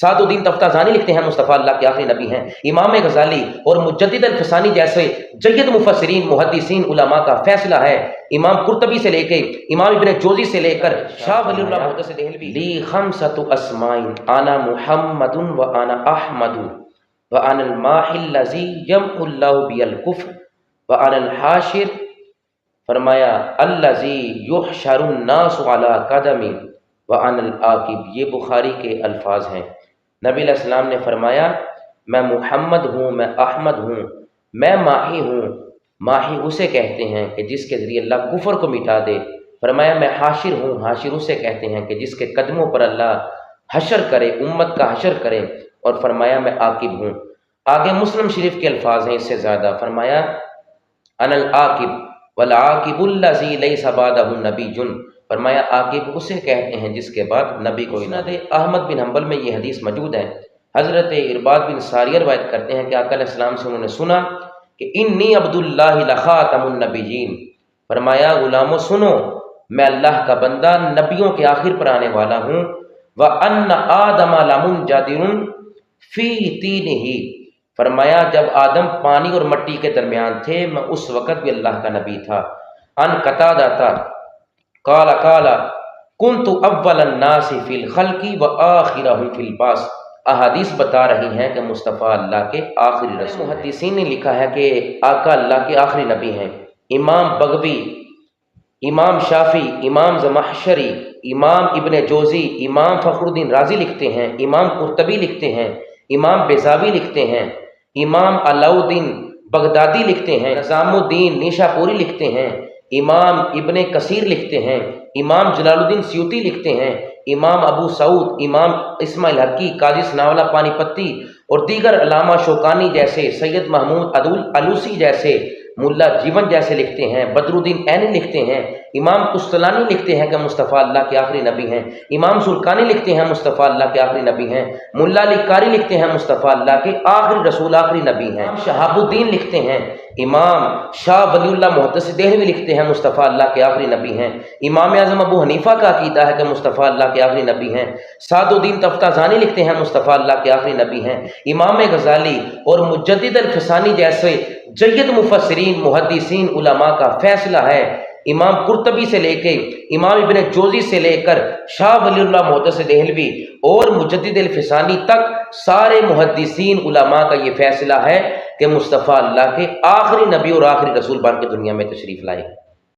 سعد الدین تفتازانی لکھتے ہیں مصطفیٰ اللہ کے آخری نبی ہیں۔ امام غزالی اور مجدد الفسانی جیسے جید مفسرین محدثین علماء کا فیصلہ ہے، امام قرطبی سے لے کے امام ابن جوزی سے لے کر شاہ ولی اللہ محدث دہلوی، لی خمسۃ اسماء انا محمد و انا احمد و انا الماحی الذی یمحو اللہ بی الکفر و انا الحاشر، فرمایا الذی یحشر الناس علی قدمی و انا العاقب۔ یہ بخاری کے الفاظ ہیں۔ نبی علیہ السلام نے فرمایا میں محمد ہوں، میں احمد ہوں، میں ماحی ہوں۔ ماحی اسے کہتے ہیں کہ جس کے ذریعے اللہ کفر کو مٹا دے۔ فرمایا میں حاشر ہوں، حاشر اسے کہتے ہیں کہ جس کے قدموں پر اللہ حشر کرے، امت کا حشر کرے۔ اور فرمایا میں عاقب ہوں۔ آگے مسلم شریف کے الفاظ ہیں اس سے زیادہ، فرمایا انا العاقب والعاقب الذی لیس بعدہ نبی، فرمایا عاقب اسے کہتے ہیں جس کے بعد نبی کوئی نہ دے۔ احمد بن حنبل میں یہ حدیث موجود ہے۔ حضرت ارباد بن ساریہ روایت کرتے ہیں کہ آقا علیہ السلام سے انہوں نے سنا کہ انی عبد اللہ لخاتم النبیین، فرمایا غلامو سنو میں اللہ کا بندہ، نبیوں کے آخر پر آنے والا ہوں۔ وَأَنَّ آدَمَ لَمُنْجَدِرٌ فِي طِينِهِ، فرمایا جب آدم پانی اور مٹی کے درمیان تھے میں اس وقت بھی اللہ کا نبی تھا۔ ان قتادہ قال كنت اول الناس فی الخلق وآخرهم فی البعث، احادیث بتا رہی ہیں کہ مصطفیٰ اللہ کے آخری رسول۔ محدثین نے لکھا ہے کہ آقا اللہ کے آخری نبی ہیں۔ امام بغوی، امام شافعی، امام زمخشری، امام ابن جوزی، امام فخر الدین رازی لکھتے ہیں، امام قرطبی لکھتے ہیں، امام بیضاوی لکھتے ہیں، امام علاؤدین بغدادی لکھتے ہیں، نظام الدین نیشاپوری لکھتے ہیں، امام ابن کثیر لکھتے ہیں، امام جلال الدین سیوطی لکھتے ہیں، امام ابو سعود، امام اسماعیل حقی، قاضی ثناءاللہ پانی پتی اور دیگر علامہ شوکانی جیسے، سید محمود علوسی جیسے، ملا جیون جیسے لکھتے ہیں، بدر الدین عینی لکھتے ہیں، امام قسطلانی لکھتے ہیں کہ مصطفیٰ اللہ کے آخری نبی ہیں، امام سلکانی لکھتے ہیں مصطفیٰ اللہ کے آخری نبی ہیں، ملا علی قاری لکھتے ہیں مصطفیٰ اللہ کے آخری رسول آخری نبی ہیں، شہاب الدین لکھتے ہیں، امام شاہ ولی اللہ محدث دہلوی لکھتے ہیں مصطفیٰ اللہ کے آخری نبی ہیں، امام اعظم ابو حنیفہ کا عقیدہ ہے کہ مصطفیٰ اللہ کے آخری نبی ہیں، سعد الدین تفتازانی لکھتے ہیں مصطفیٰ اللہ کے آخری نبی ہیں، امام غزالی اور مجدد الفسانی جیسے جید مفسرین محدثین علماء کا فیصلہ ہے، امام قرطبی سے لے کے امام ابن جوزی سے لے کر شاہ ولی اللہ محدث دہلوی اور مجدد الفسانی تک سارے محدثین علماء کا یہ فیصلہ ہے کہ مصطفیٰ اللہ کے آخری نبی اور آخری رسول بن کے دنیا میں تشریف لائے۔